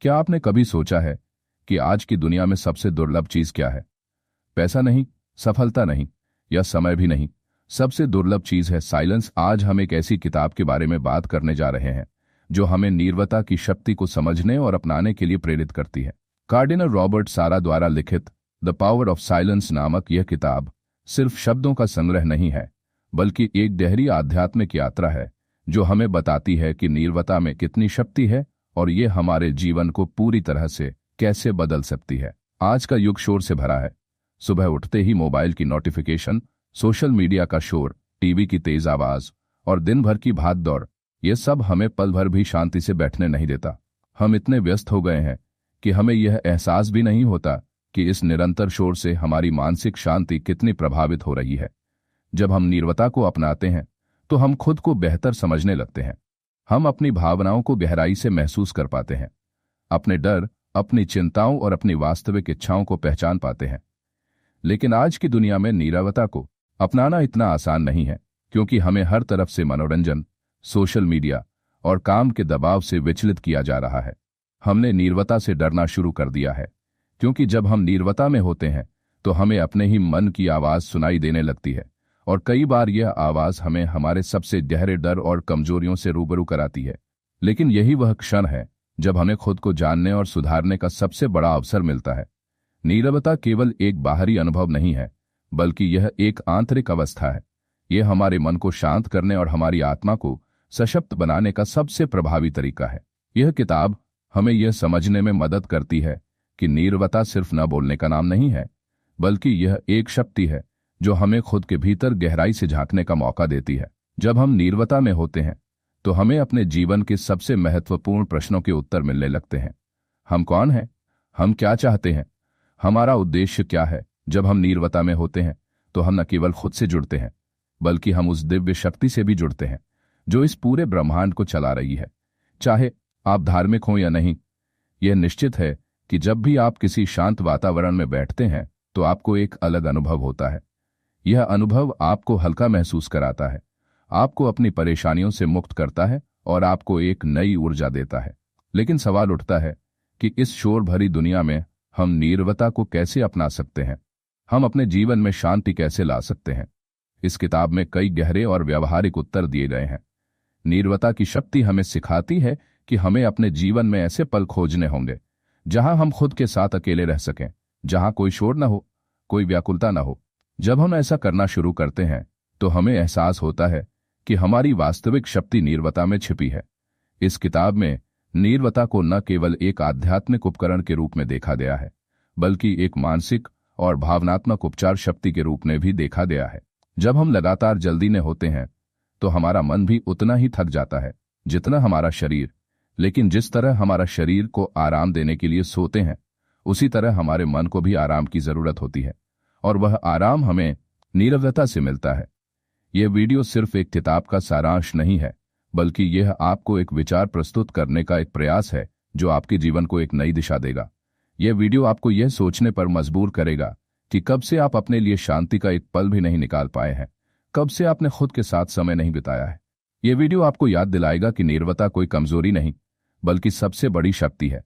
क्या आपने कभी सोचा है कि आज की दुनिया में सबसे दुर्लभ चीज क्या है? पैसा नहीं, सफलता नहीं, या समय भी नहीं। सबसे दुर्लभ चीज है साइलेंस। आज हम एक ऐसी किताब के बारे में बात करने जा रहे हैं जो हमें नीरवता की शक्ति को समझने और अपनाने के लिए प्रेरित करती है। कार्डिनल रॉबर्ट सारा द्वारा लिखित द पावर ऑफ साइलेंस नामक यह किताब सिर्फ शब्दों का संग्रह नहीं है, बल्कि एक गहरी आध्यात्मिक यात्रा है जो हमें बताती है कि नीरवता में कितनी शक्ति है और ये हमारे जीवन को पूरी तरह से कैसे बदल सकती है। आज का युग शोर से भरा है। सुबह उठते ही मोबाइल की नोटिफिकेशन, सोशल मीडिया का शोर, टीवी की तेज आवाज और दिन भर की भाग दौड़, ये सब हमें पल भर भी शांति से बैठने नहीं देता। हम इतने व्यस्त हो गए हैं कि हमें यह एहसास भी नहीं होता कि इस निरंतर शोर से हमारी मानसिक शांति कितनी प्रभावित हो रही है। जब हम नीरवता को अपनाते हैं तो हम खुद को बेहतर समझने लगते हैं। हम अपनी भावनाओं को गहराई से महसूस कर पाते हैं, अपने डर, अपनी चिंताओं और अपनी वास्तविक इच्छाओं को पहचान पाते हैं। लेकिन आज की दुनिया में नीरवता को अपनाना इतना आसान नहीं है, क्योंकि हमें हर तरफ से मनोरंजन, सोशल मीडिया और काम के दबाव से विचलित किया जा रहा है। हमने नीरवता से डरना शुरू कर दिया है, क्योंकि जब हम नीरवता में होते हैं तो हमें अपने ही मन की आवाज सुनाई देने लगती है, और कई बार यह आवाज हमें हमारे सबसे गहरे डर और कमजोरियों से रूबरू कराती है। लेकिन यही वह क्षण है जब हमें खुद को जानने और सुधारने का सबसे बड़ा अवसर मिलता है। नीरवता केवल एक बाहरी अनुभव नहीं है, बल्कि यह एक आंतरिक अवस्था है। यह हमारे मन को शांत करने और हमारी आत्मा को सशक्त बनाने का सबसे प्रभावी तरीका है। यह किताब हमें यह समझने में मदद करती है कि नीरवता सिर्फ न बोलने का नाम नहीं है, बल्कि यह एक शक्ति है जो हमें खुद के भीतर गहराई से झांकने का मौका देती है। जब हम नीरवता में होते हैं तो हमें अपने जीवन के सबसे महत्वपूर्ण प्रश्नों के उत्तर मिलने लगते हैं। हम कौन हैं? हम क्या चाहते हैं? हमारा उद्देश्य क्या है? जब हम नीरवता में होते हैं तो हम न केवल खुद से जुड़ते हैं, बल्कि हम उस दिव्य शक्ति से भी जुड़ते हैं जो इस पूरे ब्रह्मांड को चला रही है। चाहे आप धार्मिक हों या नहीं, यह निश्चित है कि जब भी आप किसी शांत वातावरण में बैठते हैं तो आपको एक अलग अनुभव होता है। यह अनुभव आपको हल्का महसूस कराता है, आपको अपनी परेशानियों से मुक्त करता है और आपको एक नई ऊर्जा देता है। लेकिन सवाल उठता है कि इस शोर भरी दुनिया में हम नीरवता को कैसे अपना सकते हैं? हम अपने जीवन में शांति कैसे ला सकते हैं? इस किताब में कई गहरे और व्यावहारिक उत्तर दिए गए हैं। नीरवता की शक्ति हमें सिखाती है कि हमें अपने जीवन में ऐसे पल खोजने होंगे जहां हम खुद के साथ अकेले रह सकें, जहां कोई शोर न हो, कोई व्याकुलता न हो। जब हम ऐसा करना शुरू करते हैं तो हमें एहसास होता है कि हमारी वास्तविक शक्ति नीरवता में छिपी है। इस किताब में नीरवता को न केवल एक आध्यात्मिक उपकरण के रूप में देखा गया है, बल्कि एक मानसिक और भावनात्मक उपचार शक्ति के रूप में भी देखा गया है। जब हम लगातार जल्दी में होते हैं तो हमारा मन भी उतना ही थक जाता है जितना हमारा शरीर। लेकिन जिस तरह हमारा शरीर को आराम देने के लिए सोते हैं, उसी तरह हमारे मन को भी आराम की जरूरत होती है, और वह आराम हमें नीरवता से मिलता है। यह वीडियो सिर्फ एक किताब का सारांश नहीं है, बल्कि यह आपको एक विचार प्रस्तुत करने का एक प्रयास है जो आपके जीवन को एक नई दिशा देगा। यह वीडियो आपको यह सोचने पर मजबूर करेगा कि कब से आप अपने लिए शांति का एक पल भी नहीं निकाल पाए हैं, कब से आपने खुद के साथ समय नहीं बिताया है। यह वीडियो आपको याद दिलाएगा कि नीरवता कोई कमजोरी नहीं, बल्कि सबसे बड़ी शक्ति है।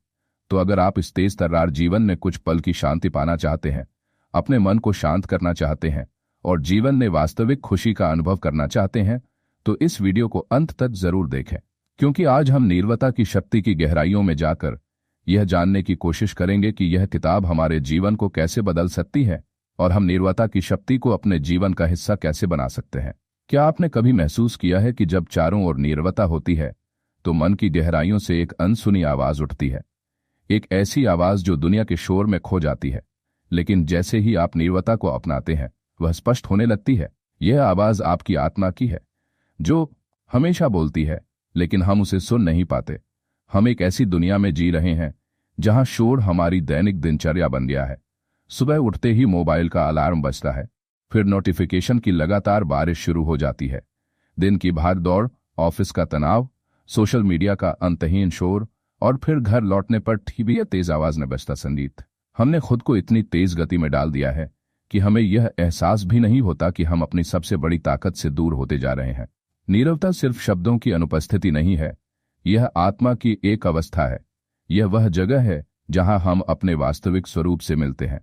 तो अगर आप इस तेज तर्रार जीवन में कुछ पल की शांति पाना चाहते हैं, अपने मन को शांत करना चाहते हैं और जीवन में वास्तविक खुशी का अनुभव करना चाहते हैं, तो इस वीडियो को अंत तक जरूर देखें, क्योंकि आज हम नीरवता की शक्ति की गहराइयों में जाकर यह जानने की कोशिश करेंगे कि यह किताब हमारे जीवन को कैसे बदल सकती है और हम नीरवता की शक्ति को अपने जीवन का हिस्सा कैसे बना सकते हैं। क्या आपने कभी महसूस किया है कि जब चारों ओर नीरवता होती है तो मन की गहराइयों से एक अनसुनी आवाज उठती है, एक ऐसी आवाज जो दुनिया के शोर में खो जाती है, लेकिन जैसे ही आप नीरवता को अपनाते हैं वह स्पष्ट होने लगती है। यह आवाज आपकी आत्मा की है, जो हमेशा बोलती है, लेकिन हम उसे सुन नहीं पाते। हम एक ऐसी दुनिया में जी रहे हैं जहां शोर हमारी दैनिक दिनचर्या बन गया है। सुबह उठते ही मोबाइल का अलार्म बजता है, फिर नोटिफिकेशन की लगातार बारिश शुरू हो जाती है। दिन की भाग दौड़, ऑफिस का तनाव, सोशल मीडिया का अंतहीन शोर, और फिर घर लौटने पर टीवी या तेज आवाज में बजता संगीत। हमने खुद को इतनी तेज गति में डाल दिया है कि हमें यह एहसास भी नहीं होता कि हम अपनी सबसे बड़ी ताकत से दूर होते जा रहे हैं। नीरवता सिर्फ शब्दों की अनुपस्थिति नहीं है, यह आत्मा की एक अवस्था है। यह वह जगह है जहां हम अपने वास्तविक स्वरूप से मिलते हैं।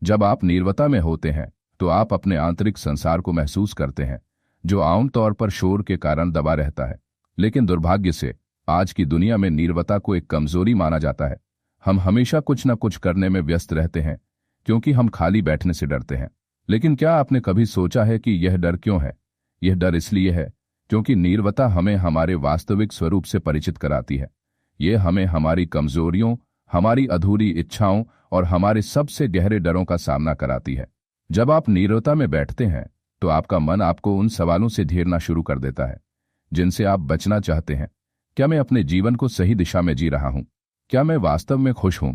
जब आप नीरवता में होते हैं तो आप अपने आंतरिक संसार को महसूस करते हैं, जो आमतौर पर शोर के कारण दबा रहता है। लेकिन दुर्भाग्य से आज की दुनिया में नीरवता को एक कमजोरी माना जाता है। हम हमेशा कुछ न कुछ करने में व्यस्त रहते हैं क्योंकि हम खाली बैठने से डरते हैं। लेकिन क्या आपने कभी सोचा है कि यह डर क्यों है? यह डर इसलिए है क्योंकि नीरवता हमें हमारे वास्तविक स्वरूप से परिचित कराती है। यह हमें हमारी कमजोरियों, हमारी अधूरी इच्छाओं और हमारे सबसे गहरे डरों का सामना कराती है। जब आप नीरवता में बैठते हैं तो आपका मन आपको उन सवालों से घेरना शुरू कर देता है जिनसे आप बचना चाहते हैं। क्या मैं अपने जीवन को सही दिशा में जी रहा हूं? क्या मैं वास्तव में खुश हूं?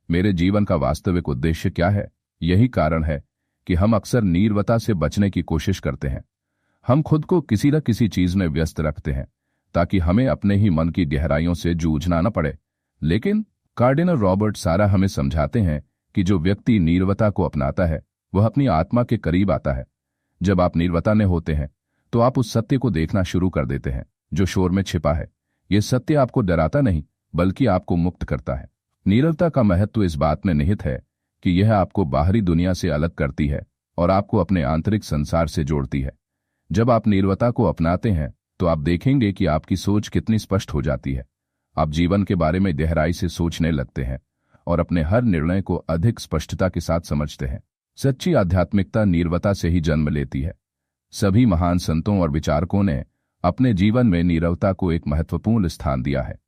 मेरे जीवन का वास्तविक उद्देश्य क्या है? यही कारण है कि हम अक्सर नीरवता से बचने की कोशिश करते हैं। हम खुद को किसी न किसी चीज में व्यस्त रखते हैं ताकि हमें अपने ही मन की गहराइयों से जूझना न पड़े। लेकिन कार्डिनल रॉबर्ट सारा हमें समझाते हैं कि जो व्यक्ति नीरवता को अपनाता है वह अपनी आत्मा के करीब आता है। जब आप नीरवता में होते हैं तो आप उस सत्य को देखना शुरू कर देते हैं जो शोर में छिपा है। यह सत्य आपको डराता नहीं बल्कि आपको मुक्त करता है। नीरवता का महत्व इस बात में निहित है कि यह आपको बाहरी दुनिया से अलग करती है और आपको अपने आंतरिक संसार से जोड़ती है। जब आप नीरवता को अपनाते हैं तो आप देखेंगे कि आपकी सोच कितनी स्पष्ट हो जाती है। आप जीवन के बारे में गहराई से सोचने लगते हैं और अपने हर निर्णय को अधिक स्पष्टता के साथ समझते हैं। सच्ची आध्यात्मिकता नीरवता से ही जन्म लेती है। सभी महान संतों और विचारकों ने अपने जीवन में नीरवता को एक महत्वपूर्ण स्थान दिया है।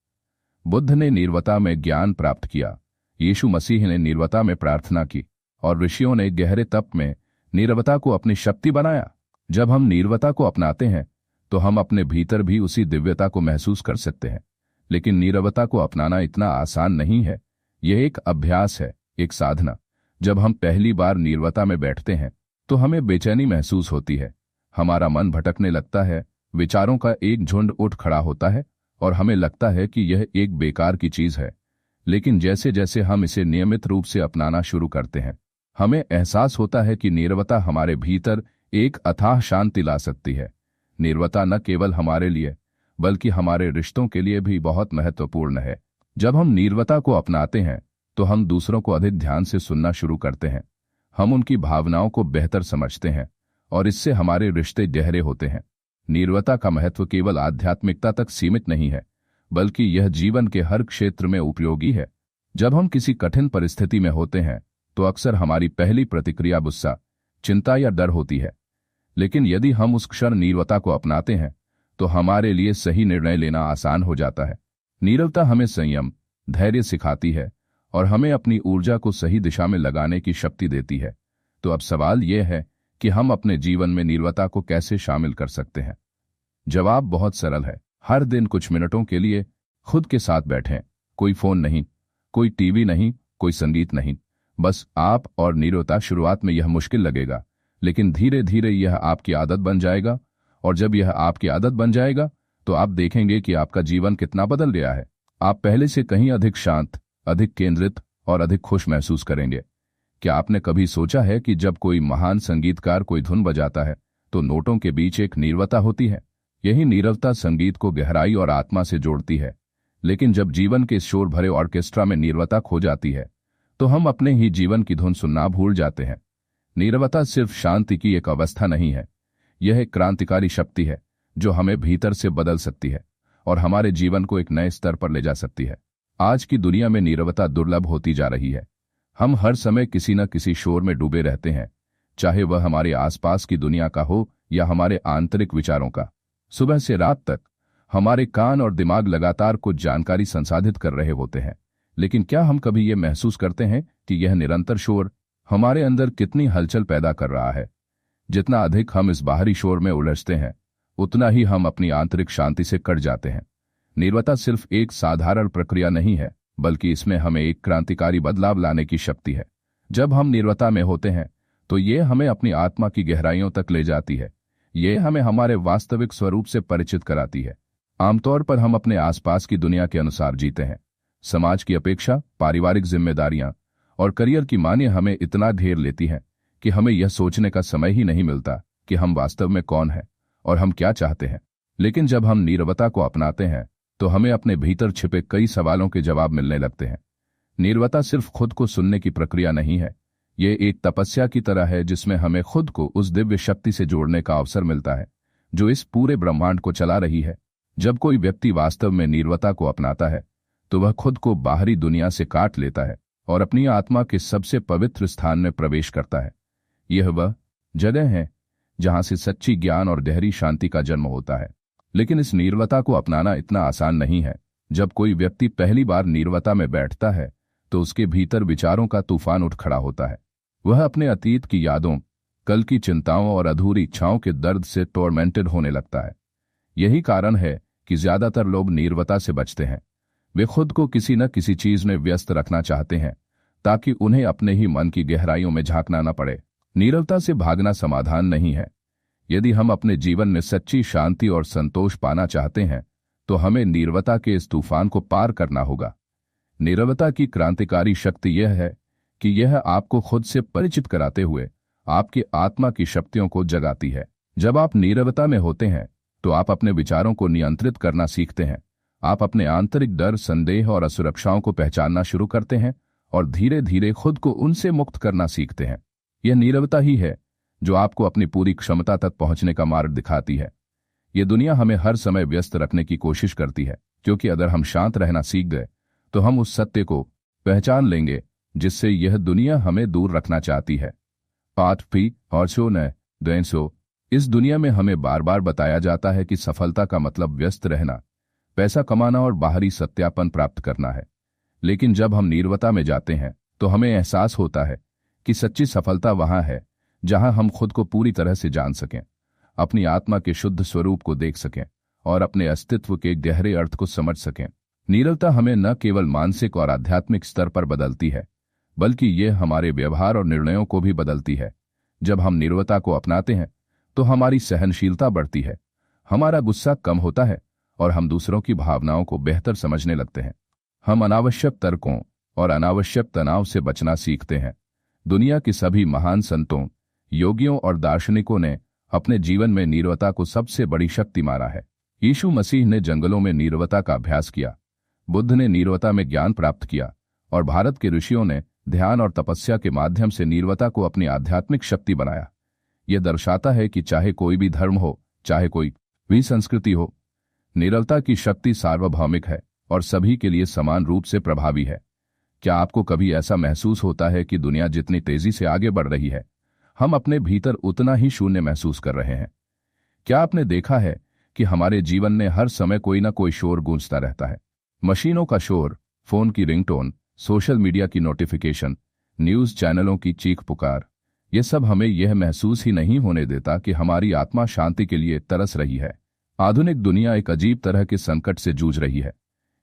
बुद्ध ने नीरवता में ज्ञान प्राप्त किया, यीशु मसीह ने नीरवता में प्रार्थना की और ऋषियों ने गहरे तप में नीरवता को अपनी शक्ति बनाया। जब हम नीरवता को अपनाते हैं तो हम अपने भीतर भी उसी दिव्यता को महसूस कर सकते हैं। लेकिन नीरवता को अपनाना इतना आसान नहीं है। यह एक अभ्यास है, एक साधना। जब हम पहली बार नीरवता में बैठते हैं तो हमें बेचैनी महसूस होती है। हमारा मन भटकने लगता है, विचारों का एक झुंड उठ खड़ा होता है और हमें लगता है कि यह एक बेकार की चीज है। लेकिन जैसे जैसे हम इसे नियमित रूप से अपनाना शुरू करते हैं, हमें एहसास होता है कि नीरवता हमारे भीतर एक अथाह शांति ला सकती है। नीरवता न केवल हमारे लिए बल्कि हमारे रिश्तों के लिए भी बहुत महत्वपूर्ण है। जब हम नीरवता को अपनाते हैं तो हम दूसरों को अधिक ध्यान से सुनना शुरू करते हैं। हम उनकी भावनाओं को बेहतर समझते हैं और इससे हमारे रिश्ते गहरे होते हैं। नीरवता का महत्व केवल आध्यात्मिकता तक सीमित नहीं है बल्कि यह जीवन के हर क्षेत्र में उपयोगी है। जब हम किसी कठिन परिस्थिति में होते हैं तो अक्सर हमारी पहली प्रतिक्रिया गुस्सा, चिंता या डर होती है। लेकिन यदि हम उस क्षण नीरवता को अपनाते हैं तो हमारे लिए सही निर्णय लेना आसान हो जाता है। नीरवता हमें संयम, धैर्य सिखाती है और हमें अपनी ऊर्जा को सही दिशा में लगाने की शक्ति देती है। तो अब सवाल यह है कि हम अपने जीवन में नीरवता को कैसे शामिल कर सकते हैं? जवाब बहुत सरल है। हर दिन कुछ मिनटों के लिए खुद के साथ बैठें। कोई फोन नहीं, कोई टीवी नहीं, कोई संगीत नहीं, बस आप और नीरवता। शुरुआत में यह मुश्किल लगेगा लेकिन धीरे धीरे यह आपकी आदत बन जाएगा और जब यह आपकी आदत बन जाएगा तो आप देखेंगे कि आपका जीवन कितना बदल गया है। आप पहले से कहीं अधिक शांत, अधिक केंद्रित और अधिक खुश महसूस करेंगे। क्या आपने कभी सोचा है कि जब कोई महान संगीतकार कोई धुन बजाता है तो नोटों के बीच एक नीरवता होती है? यही नीरवता संगीत को गहराई और आत्मा से जोड़ती है। लेकिन जब जीवन के शोर भरे ऑर्केस्ट्रा में नीरवता खो जाती है तो हम अपने ही जीवन की धुन सुनना भूल जाते हैं। नीरवता सिर्फ शांति की एक अवस्था नहीं है, यह एक क्रांतिकारी शक्ति है जो हमें भीतर से बदल सकती है और हमारे जीवन को एक नए स्तर पर ले जा सकती है। आज की दुनिया में नीरवता दुर्लभ होती जा रही है। हम हर समय किसी न किसी शोर में डूबे रहते हैं, चाहे वह हमारे आसपास की दुनिया का हो या हमारे आंतरिक विचारों का। सुबह से रात तक हमारे कान और दिमाग लगातार कुछ जानकारी संसाधित कर रहे होते हैं। लेकिन क्या हम कभी यह महसूस करते हैं कि यह निरंतर शोर हमारे अंदर कितनी हलचल पैदा कर रहा है? जितना अधिक हम इस बाहरी शोर में उलझते हैं उतना ही हम अपनी आंतरिक शांति से कट जाते हैं। नीरवता सिर्फ एक साधारण प्रक्रिया नहीं है बल्कि इसमें हमें एक क्रांतिकारी बदलाव लाने की शक्ति है। जब हम नीरवता में होते हैं तो ये हमें अपनी आत्मा की गहराइयों तक ले जाती है। ये हमें हमारे वास्तविक स्वरूप से परिचित कराती है। आमतौर पर हम अपने आसपास की दुनिया के अनुसार जीते हैं। समाज की अपेक्षा, पारिवारिक जिम्मेदारियां और करियर की मानें हमें इतना घेर लेती हैं कि हमें यह सोचने का समय ही नहीं मिलता कि हम वास्तव में कौन हैं और हम क्या चाहते हैं। लेकिन जब हम नीरवता को अपनाते हैं तो हमें अपने भीतर छिपे कई सवालों के जवाब मिलने लगते हैं। नीरवता सिर्फ खुद को सुनने की प्रक्रिया नहीं है, ये एक तपस्या की तरह है जिसमें हमें खुद को उस दिव्य शक्ति से जोड़ने का अवसर मिलता है जो इस पूरे ब्रह्मांड को चला रही है। जब कोई व्यक्ति वास्तव में नीरवता को अपनाता है तो वह खुद को बाहरी दुनिया से काट लेता है और अपनी आत्मा के सबसे पवित्र स्थान में प्रवेश करता है। यह वह जगह है जहां से सच्ची ज्ञान और गहरी शांति का जन्म होता है। लेकिन इस नीरवता को अपनाना इतना आसान नहीं है। जब कोई व्यक्ति पहली बार नीरवता में बैठता है तो उसके भीतर विचारों का तूफान उठ खड़ा होता है। वह अपने अतीत की यादों, कल की चिंताओं और अधूरी इच्छाओं के दर्द से टॉर्मेंटेड होने लगता है। यही कारण है कि ज्यादातर लोग नीरवता से बचते हैं। वे खुद को किसी न किसी चीज में व्यस्त रखना चाहते हैं ताकि उन्हें अपने ही मन की गहराइयों में झांकना न पड़े। नीरवता से भागना समाधान नहीं है। यदि हम अपने जीवन में सच्ची शांति और संतोष पाना चाहते हैं तो हमें नीरवता के इस तूफान को पार करना होगा। नीरवता की क्रांतिकारी शक्ति यह है कि यह आपको खुद से परिचित कराते हुए आपकी आत्मा की शक्तियों को जगाती है। जब आप नीरवता में होते हैं तो आप अपने विचारों को नियंत्रित करना सीखते हैं। आप अपने आंतरिक डर, संदेह और असुरक्षाओं को पहचानना शुरू करते हैं और धीरे धीरे खुद को उनसे मुक्त करना सीखते हैं। यह नीरवता ही है जो आपको अपनी पूरी क्षमता तक पहुंचने का मार्ग दिखाती है। यह दुनिया हमें हर समय व्यस्त रखने की कोशिश करती है, क्योंकि अगर हम शांत रहना सीख गए तो हम उस सत्य को पहचान लेंगे जिससे यह दुनिया हमें दूर रखना चाहती है। पाठ पी और शो न दैनसो। इस दुनिया में हमें बार बार बताया जाता है कि सफलता का मतलब व्यस्त रहना, पैसा कमाना और बाहरी सत्यापन प्राप्त करना है। लेकिन जब हम नीरवता में जाते हैं तो हमें एहसास होता है कि सच्ची सफलता वहां है जहां हम खुद को पूरी तरह से जान सकें, अपनी आत्मा के शुद्ध स्वरूप को देख सकें और अपने अस्तित्व के गहरे अर्थ को समझ सकें। नीरवता हमें न केवल मानसिक और आध्यात्मिक स्तर पर बदलती है, बल्कि यह हमारे व्यवहार और निर्णयों को भी बदलती है। जब हम नीरवता को अपनाते हैं तो हमारी सहनशीलता बढ़ती है, हमारा गुस्सा कम होता है और हम दूसरों की भावनाओं को बेहतर समझने लगते हैं। हम अनावश्यक तर्कों और अनावश्यक तनाव से बचना सीखते हैं। दुनिया के सभी महान संतों, योगियों और दार्शनिकों ने अपने जीवन में नीरवता को सबसे बड़ी शक्ति माना है। यीशु मसीह ने जंगलों में नीरवता का अभ्यास किया, बुद्ध ने नीरवता में ज्ञान प्राप्त किया और भारत के ऋषियों ने ध्यान और तपस्या के माध्यम से नीरवता को अपनी आध्यात्मिक शक्ति बनाया। यह दर्शाता है कि चाहे कोई भी धर्म हो, चाहे कोई भी संस्कृति हो, नीरवता की शक्ति सार्वभौमिक है और सभी के लिए समान रूप से प्रभावी है। क्या आपको कभी ऐसा महसूस होता है कि दुनिया जितनी तेजी से आगे बढ़ रही है, हम अपने भीतर उतना ही शून्य महसूस कर रहे हैं? क्या आपने देखा है कि हमारे जीवन में हर समय कोई ना कोई शोर गूंजता रहता है? मशीनों का शोर, फोन की रिंगटोन, सोशल मीडिया की नोटिफिकेशन, न्यूज चैनलों की चीख पुकार, यह सब हमें यह महसूस ही नहीं होने देता कि हमारी आत्मा शांति के लिए तरस रही है। आधुनिक दुनिया एक अजीब तरह के संकट से जूझ रही है,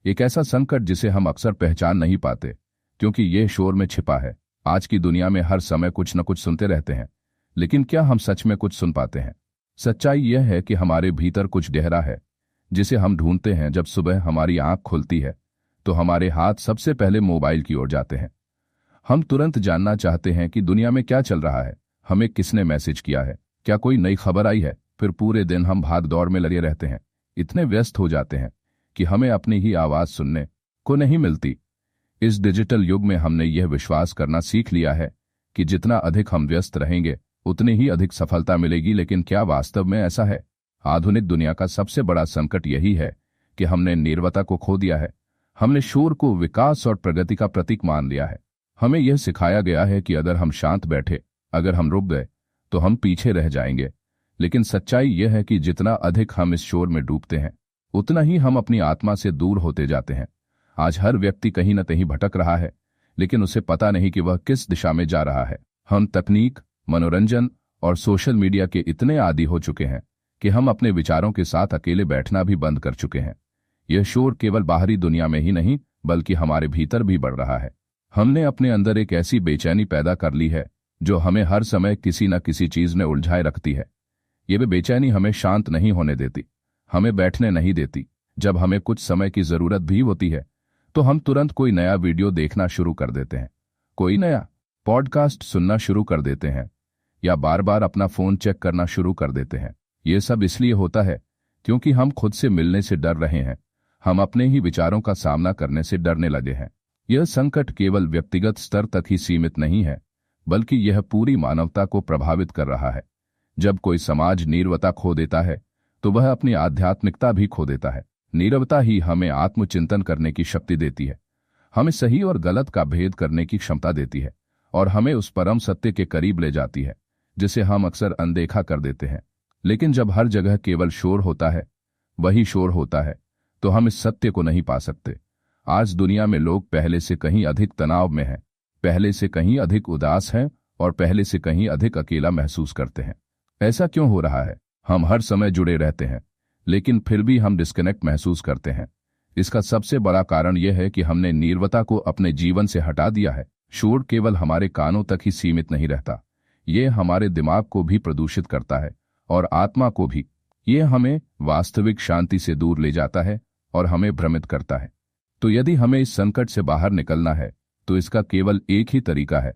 एक ऐसा संकट जिसे हम अक्सर पहचान नहीं पाते क्योंकि यह शोर में छिपा है। आज की दुनिया में हर समय कुछ न कुछ सुनते रहते हैं, लेकिन क्या हम सच में कुछ सुन पाते हैं? सच्चाई यह है कि हमारे भीतर कुछ गहरा है जिसे हम ढूंढते हैं। जब सुबह हमारी आंख खुलती है तो हमारे हाथ सबसे पहले मोबाइल की ओर जाते हैं। हम तुरंत जानना चाहते हैं कि दुनिया में क्या चल रहा है, हमें किसने मैसेज किया है, क्या कोई नई खबर आई है। फिर पूरे दिन हम भाग दौड़ में लगे रहते हैं, इतने व्यस्त हो जाते हैं कि हमें अपनी ही आवाज सुनने को नहीं मिलती। इस डिजिटल युग में हमने यह विश्वास करना सीख लिया है कि जितना अधिक हम व्यस्त रहेंगे उतनी ही अधिक सफलता मिलेगी, लेकिन क्या वास्तव में ऐसा है? आधुनिक दुनिया का सबसे बड़ा संकट यही है कि हमने नीरवता को खो दिया है। हमने शोर को विकास और प्रगति का प्रतीक मान लिया है। हमें यह सिखाया गया है कि अगर हम शांत बैठे, अगर हम रुक गए तो हम पीछे रह जाएंगे। लेकिन सच्चाई यह है कि जितना अधिक हम इस शोर में डूबते हैं उतना ही हम अपनी आत्मा से दूर होते जाते हैं। आज हर व्यक्ति कहीं न कहीं भटक रहा है, लेकिन उसे पता नहीं कि वह किस दिशा में जा रहा है। हम तकनीक, मनोरंजन और सोशल मीडिया के इतने आदी हो चुके हैं कि हम अपने विचारों के साथ अकेले बैठना भी बंद कर चुके हैं। यह शोर केवल बाहरी दुनिया में ही नहीं बल्कि हमारे भीतर भी बढ़ रहा है। हमने अपने अंदर एक ऐसी बेचैनी पैदा कर ली है जो हमें हर समय किसी न किसी चीज में उलझाए रखती है। यह बेचैनी हमें शांत नहीं होने देती, हमें बैठने नहीं देती। जब हमें कुछ समय की जरूरत भी होती है तो हम तुरंत कोई नया वीडियो देखना शुरू कर देते हैं, कोई नया पॉडकास्ट सुनना शुरू कर देते हैं या बार बार अपना फोन चेक करना शुरू कर देते हैं। यह सब इसलिए होता है क्योंकि हम खुद से मिलने से डर रहे हैं। हम अपने ही विचारों का सामना करने से डरने लगे हैं। यह संकट केवल व्यक्तिगत स्तर तक ही सीमित नहीं है, बल्कि यह पूरी मानवता को प्रभावित कर रहा है। जब कोई समाज नीरवता खो देता है तो वह अपनी आध्यात्मिकता भी खो देता है। नीरवता ही हमें आत्मचिंतन करने की शक्ति देती है, हमें सही और गलत का भेद करने की क्षमता देती है और हमें उस परम सत्य के करीब ले जाती है जिसे हम अक्सर अनदेखा कर देते हैं। लेकिन जब हर जगह केवल शोर होता है, वही शोर होता है, तो हम इस सत्य को नहीं पा सकते। आज दुनिया में लोग पहले से कहीं अधिक तनाव में हैं, पहले से कहीं अधिक उदास हैं और पहले से कहीं अधिक अकेला महसूस करते हैं। ऐसा क्यों हो रहा है? हम हर समय जुड़े रहते हैं, लेकिन फिर भी हम डिस्कनेक्ट महसूस करते हैं। इसका सबसे बड़ा कारण यह है कि हमने नीरवता को अपने जीवन से हटा दिया है। शोर केवल हमारे कानों तक ही सीमित नहीं रहता, ये हमारे दिमाग को भी प्रदूषित करता है और आत्मा को भी। ये हमें वास्तविक शांति से दूर ले जाता है और हमें भ्रमित करता है। तो यदि हमें इस संकट से बाहर निकलना है तो इसका केवल एक ही तरीका है,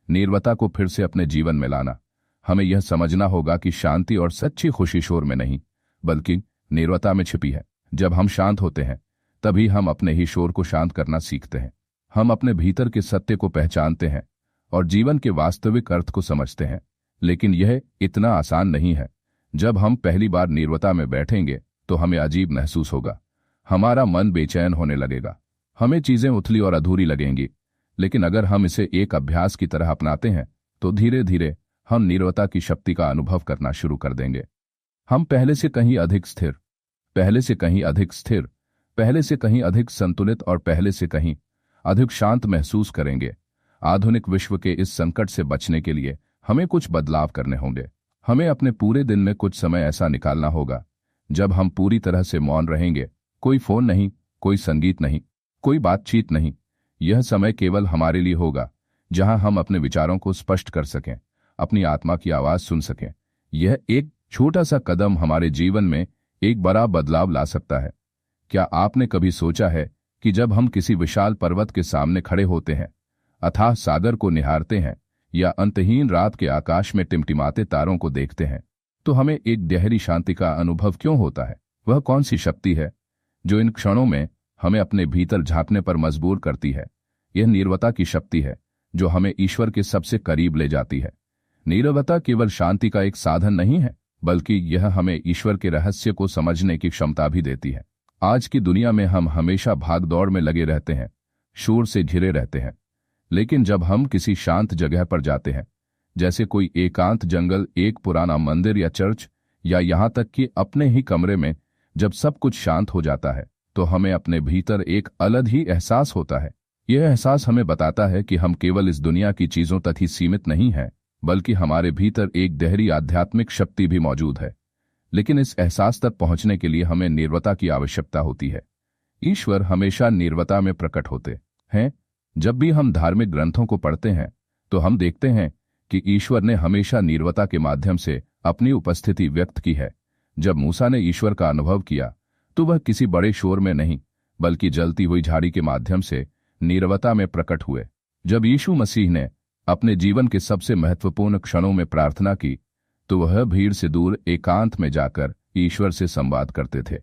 नीरवता को फिर से अपने जीवन में लाना। हमें यह समझना होगा कि शांति और सच्ची खुशी शोर में नहीं, बल्कि नीरवता में छिपी है। जब हम शांत होते हैं तभी हम अपने ही शोर को शांत करना सीखते हैं। हम अपने भीतर के सत्य को पहचानते हैं और जीवन के वास्तविक अर्थ को समझते हैं। लेकिन यह इतना आसान नहीं है। जब हम पहली बार नीरवता में बैठेंगे तो हमें अजीब महसूस होगा। हमारा मन बेचैन होने लगेगा, हमें चीजें उथली और अधूरी लगेंगी। लेकिन अगर हम इसे एक अभ्यास की तरह अपनाते हैं तो धीरे धीरे हम नीरवता की शक्ति का अनुभव करना शुरू कर देंगे। हम पहले से कहीं अधिक स्थिर, पहले से कहीं अधिक स्थिर, पहले से कहीं अधिक संतुलित और पहले से कहीं अधिक शांत महसूस करेंगे। आधुनिक विश्व के इस संकट से बचने के लिए हमें कुछ बदलाव करने होंगे। हमें अपने पूरे दिन में कुछ समय ऐसा निकालना होगा जब हम पूरी तरह से मौन रहेंगे। कोई फोन नहीं, कोई संगीत नहीं, कोई बातचीत नहीं। यह समय केवल हमारे लिए होगा, जहां हम अपने विचारों को स्पष्ट कर सकें, अपनी आत्मा की आवाज सुन सकें। यह एक छोटा सा कदम हमारे जीवन में एक बड़ा बदलाव ला सकता है। क्या आपने कभी सोचा है कि जब हम किसी विशाल पर्वत के सामने खड़े होते हैं, अथाह सागर को निहारते हैं या अंतहीन रात के आकाश में टिमटिमाते तारों को देखते हैं, तो हमें एक गहरी शांति का अनुभव क्यों होता है? वह कौन सी शक्ति है जो इन क्षणों में हमें अपने भीतर झांकने पर मजबूर करती है? यह नीरवता की शक्ति है जो हमें ईश्वर के सबसे करीब ले जाती है। नीरवता केवल शांति का एक साधन नहीं है, बल्कि यह हमें ईश्वर के रहस्य को समझने की क्षमता भी देती है। आज की दुनिया में हम हमेशा भागदौड़ में लगे रहते हैं, शोर से घिरे रहते हैं। लेकिन जब हम किसी शांत जगह पर जाते हैं, जैसे कोई एकांत जंगल, एक पुराना मंदिर या चर्च, या यहाँ तक कि अपने ही कमरे में जब सब कुछ शांत हो जाता है, तो हमें अपने भीतर एक अलग ही एहसास होता है। यह एहसास हमें बताता है कि हम केवल इस दुनिया की चीजों तक ही सीमित नहीं हैं, बल्कि हमारे भीतर एक गहरी आध्यात्मिक शक्ति भी मौजूद है। लेकिन इस एहसास तक पहुंचने के लिए हमें नीरवता की आवश्यकता होती है। ईश्वर हमेशा नीरवता में प्रकट होते हैं। जब भी हम धार्मिक ग्रंथों को पढ़ते हैं तो हम देखते हैं कि ईश्वर ने हमेशा नीरवता के माध्यम से अपनी उपस्थिति व्यक्त की है। जब मूसा ने ईश्वर का अनुभव किया तो वह किसी बड़े शोर में नहीं, बल्कि जलती हुई झाड़ी के माध्यम से नीरवता में प्रकट हुए। जब यीशु मसीह ने अपने जीवन के सबसे महत्वपूर्ण क्षणों में प्रार्थना की तो वह भीड़ से दूर एकांत में जाकर ईश्वर से संवाद करते थे।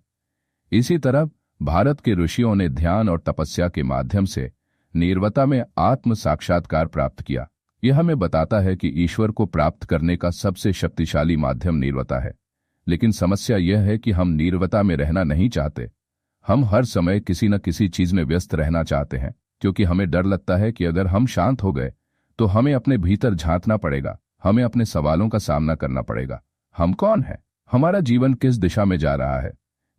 इसी तरह भारत के ऋषियों ने ध्यान और तपस्या के माध्यम से नीरवता में आत्म साक्षात्कार प्राप्त किया। यह हमें बताता है कि ईश्वर को प्राप्त करने का सबसे शक्तिशाली माध्यम नीरवता है। लेकिन समस्या यह है कि हम नीरवता में रहना नहीं चाहते। हम हर समय किसी न किसी चीज में व्यस्त रहना चाहते हैं, क्योंकि हमें डर लगता है कि अगर हम शांत हो गए तो हमें अपने भीतर झांकना पड़ेगा, हमें अपने सवालों का सामना करना पड़ेगा। हम कौन हैं? हमारा जीवन किस दिशा में जा रहा है?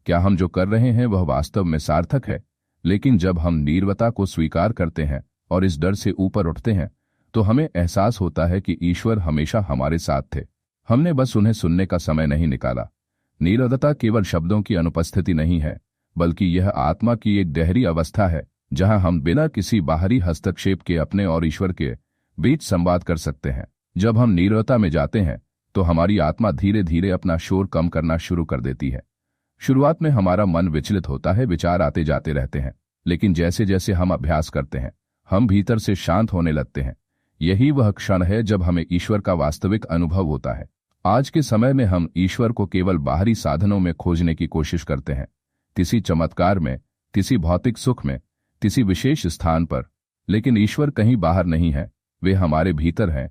क्या हम जो कर रहे हैं वह वास्तव में सार्थक है? लेकिन जब हम नीरवता को स्वीकार करते हैं और इस डर से ऊपर उठते हैं तो हमें एहसास होता है कि ईश्वर हमेशा हमारे साथ थे। हमने बस उन्हें सुनने का समय नहीं निकाला। नीरवता केवल शब्दों की अनुपस्थिति नहीं है, बल्कि यह आत्मा की एक गहरी अवस्था है जहां हम बिना किसी बाहरी हस्तक्षेप के अपने और ईश्वर के बीच संवाद कर सकते हैं। जब हम नीरवता में जाते हैं तो हमारी आत्मा धीरे धीरे अपना शोर कम करना शुरू कर देती है। शुरुआत में हमारा मन विचलित होता है, विचार आते जाते रहते हैं, लेकिन जैसे जैसे हम अभ्यास करते हैं हम भीतर से शांत होने लगते हैं। यही वह क्षण है जब हमें ईश्वर का वास्तविक अनुभव होता है। आज के समय में हम ईश्वर को केवल बाहरी साधनों में खोजने की कोशिश करते हैं, किसी चमत्कार में किसी भौतिक सुख में, किसी विशेष स्थान पर। लेकिन ईश्वर कहीं बाहर नहीं है, वे हमारे भीतर हैं,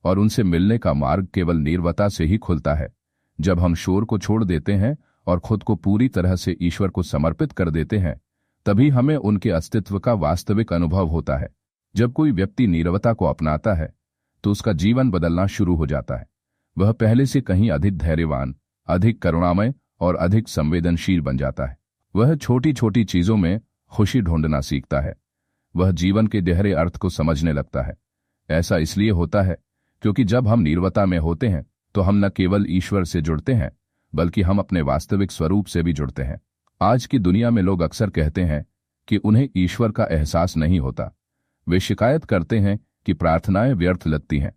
और उनसे मिलने का मार्ग केवल नीरवता से ही खुलता है। जब हम शोर को छोड़ देते हैं और खुद को पूरी तरह से ईश्वर को समर्पित कर देते हैं, तभी हमें उनके अस्तित्व का वास्तविक अनुभव होता है। जब कोई व्यक्ति नीरवता को अपनाता है तो उसका जीवन बदलना शुरू हो जाता है। वह पहले से कहीं अधिक धैर्यवान, अधिक करुणामय और अधिक संवेदनशील बन जाता है। वह छोटी छोटी चीजों में खुशी ढूंढना सीखता है। वह जीवन के गहरे अर्थ को समझने लगता है। ऐसा इसलिए होता है क्योंकि जब हम नीरवता में होते हैं तो हम न केवल ईश्वर से जुड़ते हैं, बल्कि हम अपने वास्तविक स्वरूप से भी जुड़ते हैं। आज की दुनिया में लोग अक्सर कहते हैं कि उन्हें ईश्वर का एहसास नहीं होता। वे शिकायत करते हैं कि प्रार्थनाएं व्यर्थ लगती हैं,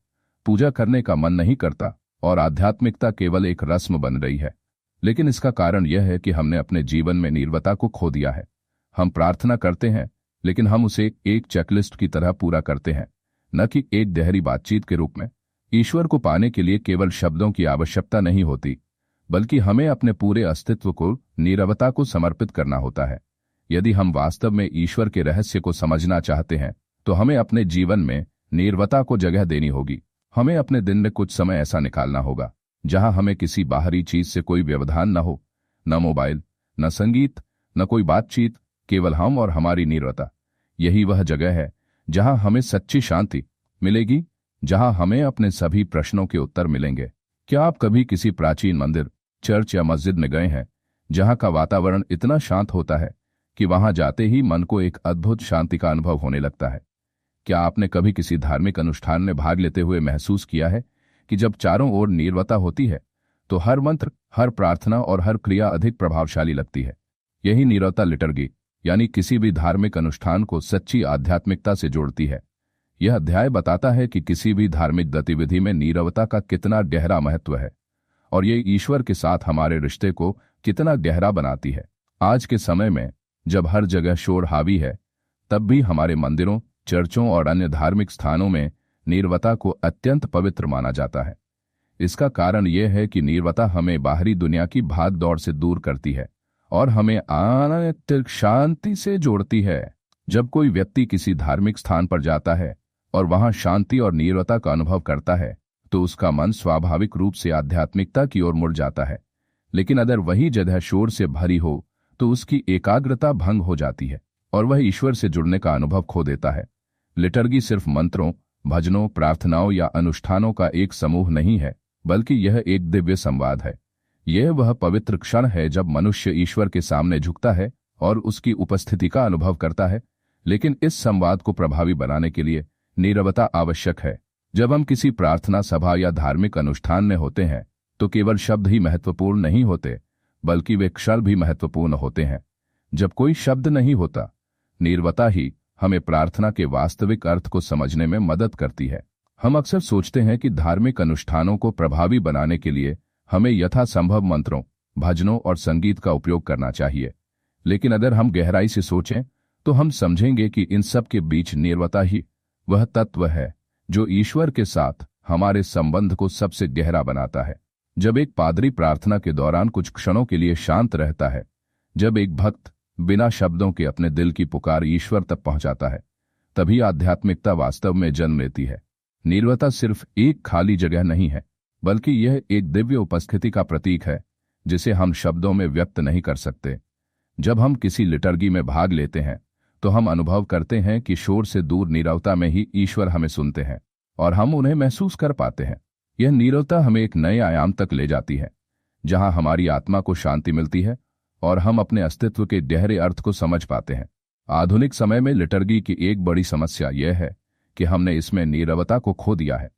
पूजा करने का मन नहीं करता और आध्यात्मिकता केवल एक रस्म बन रही है। लेकिन इसका कारण यह है कि हमने अपने जीवन में नीरवता को खो दिया है। हम प्रार्थना करते हैं, लेकिन हम उसे एक चेकलिस्ट की तरह पूरा करते हैं, न कि एक गहरी बातचीत के रूप में। ईश्वर को पाने के लिए केवल शब्दों की आवश्यकता नहीं होती, बल्कि हमें अपने पूरे अस्तित्व को नीरवता को समर्पित करना होता है। यदि हम वास्तव में ईश्वर के रहस्य को समझना चाहते हैं तो हमें अपने जीवन में नीरवता को जगह देनी होगी। हमें अपने दिन में कुछ समय ऐसा निकालना होगा जहां हमें किसी बाहरी चीज से कोई व्यवधान न हो, न मोबाइल, न संगीत, न कोई बातचीत, केवल हम और हमारी नीरवता। यही वह जगह है जहां हमें सच्ची शांति मिलेगी, जहां हमें अपने सभी प्रश्नों के उत्तर मिलेंगे। क्या आप कभी किसी प्राचीन मंदिर, चर्च या मस्जिद में गए हैं जहां का वातावरण इतना शांत होता है कि वहां जाते ही मन को एक अद्भुत शांति का अनुभव होने लगता है? क्या आपने कभी किसी धार्मिक अनुष्ठान में भाग लेते हुए महसूस किया है कि जब चारों ओर नीरवता होती है तो हर मंत्र, हर प्रार्थना और हर क्रिया अधिक प्रभावशाली लगती है? यही नीरवता लिटर्गी यानी किसी भी धार्मिक अनुष्ठान को सच्ची आध्यात्मिकता से जोड़ती है। यह अध्याय बताता है कि किसी भी धार्मिक गतिविधि में नीरवता का कितना गहरा महत्व है और ये ईश्वर के साथ हमारे रिश्ते को कितना गहरा बनाती है। आज के समय में जब हर जगह शोर हावी है, तब भी हमारे मंदिरों, चर्चों और अन्य धार्मिक स्थानों में नीरवता को अत्यंत पवित्र माना जाता है। इसका कारण यह है कि नीरवता हमें बाहरी दुनिया की भाग दौड़ से दूर करती है और हमें आंतरिक शांति से जोड़ती है। जब कोई व्यक्ति किसी धार्मिक स्थान पर जाता है और वहां शांति और नीरवता का अनुभव करता है तो उसका मन स्वाभाविक रूप से आध्यात्मिकता की ओर मुड़ जाता है। लेकिन अगर वही जगह शोर से भरी हो तो उसकी एकाग्रता भंग हो जाती है और वह ईश्वर से जुड़ने का अनुभव खो देता है। लिटर्गी सिर्फ मंत्रों, भजनों, प्रार्थनाओं या अनुष्ठानों का एक समूह नहीं है, बल्कि यह एक दिव्य संवाद है। यह वह पवित्र क्षण है जब मनुष्य ईश्वर के सामने झुकता है और उसकी उपस्थिति का अनुभव करता है। लेकिन इस संवाद को प्रभावी बनाने के लिए नीरवता आवश्यक है। जब हम किसी प्रार्थना सभा या धार्मिक अनुष्ठान में होते हैं तो केवल शब्द ही महत्वपूर्ण नहीं होते, बल्कि वे क्षण भी महत्वपूर्ण होते हैं। जब कोई शब्द नहीं होता, नीरवता ही हमें प्रार्थना के वास्तविक अर्थ को समझने में मदद करती है। हम अक्सर सोचते हैं कि धार्मिक अनुष्ठानों को प्रभावी बनाने के लिए हमें यथासंभव मंत्रों, भजनों और संगीत का उपयोग करना चाहिए। लेकिन अगर हम गहराई से सोचें तो हम समझेंगे कि इन सब के बीच नीरवता ही वह तत्व है जो ईश्वर के साथ हमारे संबंध को सबसे गहरा बनाता है। जब एक पादरी प्रार्थना के दौरान कुछ क्षणों के लिए शांत रहता है, जब एक भक्त बिना शब्दों के अपने दिल की पुकार ईश्वर तक पहुंचाता है, तभी आध्यात्मिकता वास्तव में जन्म लेती है। नीरवता सिर्फ एक खाली जगह नहीं है, बल्कि यह एक दिव्य उपस्थिति का प्रतीक है जिसे हम शब्दों में व्यक्त नहीं कर सकते। जब हम किसी लिटर्गी में भाग लेते हैं तो हम अनुभव करते हैं कि शोर से दूर नीरवता में ही ईश्वर हमें सुनते हैं और हम उन्हें महसूस कर पाते हैं। यह नीरवता हमें एक नए आयाम तक ले जाती है, जहां हमारी आत्मा को शांति मिलती है और हम अपने अस्तित्व के गहरे अर्थ को समझ पाते हैं। आधुनिक समय में लिटर्गी की एक बड़ी समस्या यह है कि हमने इसमें नीरवता को खो दिया है।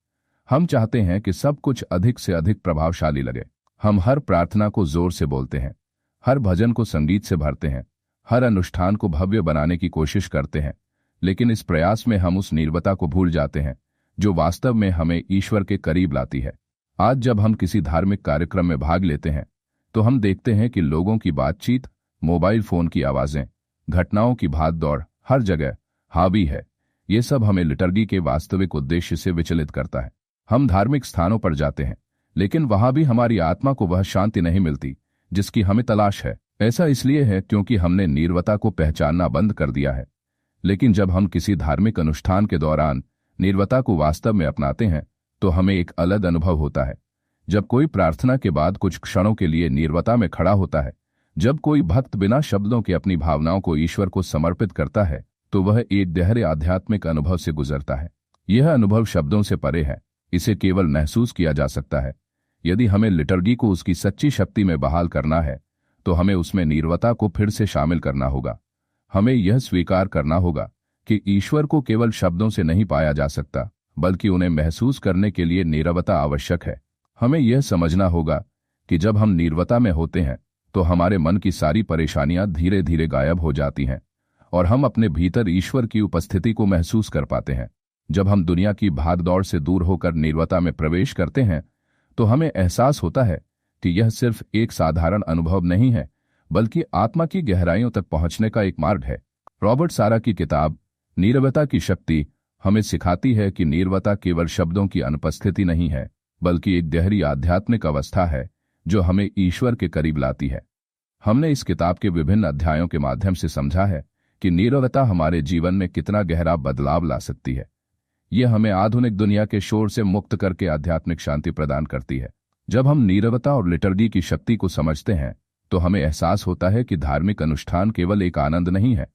हम चाहते हैं कि सब कुछ अधिक से अधिक प्रभावशाली लगे। हम हर प्रार्थना को जोर से बोलते हैं, हर भजन को संगीत से भरते हैं, हर अनुष्ठान को भव्य बनाने की कोशिश करते हैं। लेकिन इस प्रयास में हम उस नीरवता को भूल जाते हैं जो वास्तव में हमें ईश्वर के करीब लाती है। आज जब हम किसी धार्मिक कार्यक्रम में भाग लेते हैं तो हम देखते हैं कि लोगों की बातचीत, मोबाइल फोन की आवाजें, घटनाओं की भाग दौड़ हर जगह हावी है। ये सब हमें लिटर्गी के वास्तविक उद्देश्य से विचलित करता है। हम धार्मिक स्थानों पर जाते हैं, लेकिन वहां भी हमारी आत्मा को वह शांति नहीं मिलती जिसकी हमें तलाश है। ऐसा इसलिए है क्योंकि हमने नीरवता को पहचानना बंद कर दिया है। लेकिन जब हम किसी धार्मिक अनुष्ठान के दौरान नीरवता को वास्तव में अपनाते हैं तो हमें एक अलग अनुभव होता है। जब कोई प्रार्थना के बाद कुछ क्षणों के लिए नीरवता में खड़ा होता है, जब कोई भक्त बिना शब्दों के अपनी भावनाओं को ईश्वर को समर्पित करता है, तो वह एक गहरे आध्यात्मिक अनुभव से गुजरता है। यह अनुभव शब्दों से परे है, इसे केवल महसूस किया जा सकता है। यदि हमें लिटर्जी को उसकी सच्ची शक्ति में बहाल करना है तो हमें उसमें नीरवता को फिर से शामिल करना होगा। हमें यह स्वीकार करना होगा कि ईश्वर को केवल शब्दों से नहीं पाया जा सकता, बल्कि उन्हें महसूस करने के लिए नीरवता आवश्यक है। हमें यह समझना होगा कि जब हम नीरवता में होते हैं तो हमारे मन की सारी परेशानियां धीरे धीरे गायब हो जाती हैं और हम अपने भीतर ईश्वर की उपस्थिति को महसूस कर पाते हैं। जब हम दुनिया की भागदौड़ से दूर होकर नीरवता में प्रवेश करते हैं तो हमें एहसास होता है कि यह सिर्फ एक साधारण अनुभव नहीं है, बल्कि आत्मा की गहराइयों तक पहुंचने का एक मार्ग है। रॉबर्ट सारा की किताब नीरवता की शक्ति हमें सिखाती है कि नीरवता केवल शब्दों की अनुपस्थिति नहीं है, बल्कि एक गहरी आध्यात्मिक अवस्था है जो हमें ईश्वर के करीब लाती है। हमने इस किताब के विभिन्न अध्यायों के माध्यम से समझा है कि नीरवता हमारे जीवन में कितना गहरा बदलाव ला सकती है। यह हमें आधुनिक दुनिया के शोर से मुक्त करके आध्यात्मिक शांति प्रदान करती है। जब हम नीरवता और लिटर्जी की शक्ति को समझते हैं तो हमें एहसास होता है कि धार्मिक अनुष्ठान केवल एक आनंद नहीं है,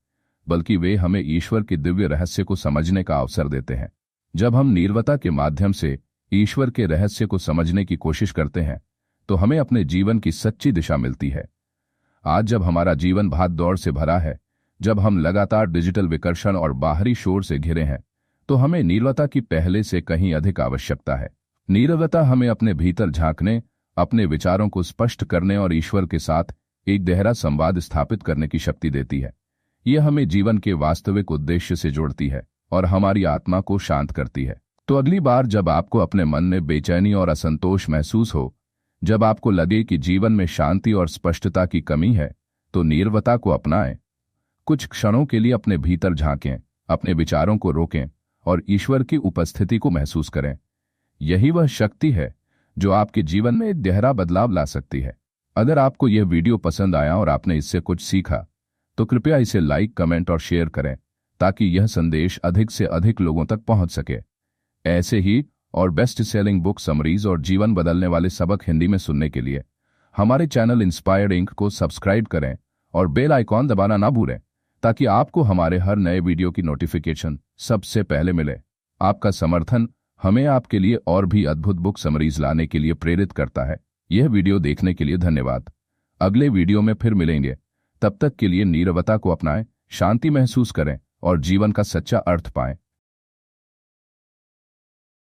बल्कि वे हमें ईश्वर के दिव्य रहस्य को समझने का अवसर देते हैं। जब हम नीरवता के माध्यम से ईश्वर के रहस्य को समझने की कोशिश करते हैं तो हमें अपने जीवन की सच्ची दिशा मिलती है। आज जब हमारा जीवन भाग दौड़ से भरा है, जब हम लगातार डिजिटल विकर्षण और बाहरी शोर से घिरे हैं, तो हमें नीरवता की पहले से कहीं अधिक आवश्यकता है। नीरवता हमें अपने भीतर झांकने, अपने विचारों को स्पष्ट करने और ईश्वर के साथ एक गहरा संवाद स्थापित करने की शक्ति देती है। यह हमें जीवन के वास्तविक उद्देश्य से जोड़ती है और हमारी आत्मा को शांत करती है। तो अगली बार जब आपको अपने मन में बेचैनी और असंतोष महसूस हो, जब आपको लगे कि जीवन में शांति और स्पष्टता की कमी है, तो नीरवता को अपनाएं। कुछ क्षणों के लिए अपने भीतर झांकें, अपने विचारों को रोकें और ईश्वर की उपस्थिति को महसूस करें। यही वह शक्ति है जो आपके जीवन में एक गहरा बदलाव ला सकती है। अगर आपको यह वीडियो पसंद आया और आपने इससे कुछ सीखा तो कृपया इसे लाइक, कमेंट और शेयर करें ताकि यह संदेश अधिक से अधिक लोगों तक पहुंच सके। ऐसे ही और बेस्ट सेलिंग बुक समरीज और जीवन बदलने वाले सबक हिंदी में सुनने के लिए हमारे चैनल इंस्पायर्ड इंक को सब्सक्राइब करें और बेल आइकॉन दबाना ना भूलें ताकि आपको हमारे हर नए वीडियो की नोटिफिकेशन सबसे पहले मिले। आपका समर्थन हमें आपके लिए और भी अद्भुत बुक समरीज लाने के लिए प्रेरित करता है। यह वीडियो देखने के लिए धन्यवाद। अगले वीडियो में फिर मिलेंगे। तब तक के लिए नीरवता को अपनाएं, शांति महसूस करें और जीवन का सच्चा अर्थ पाएं।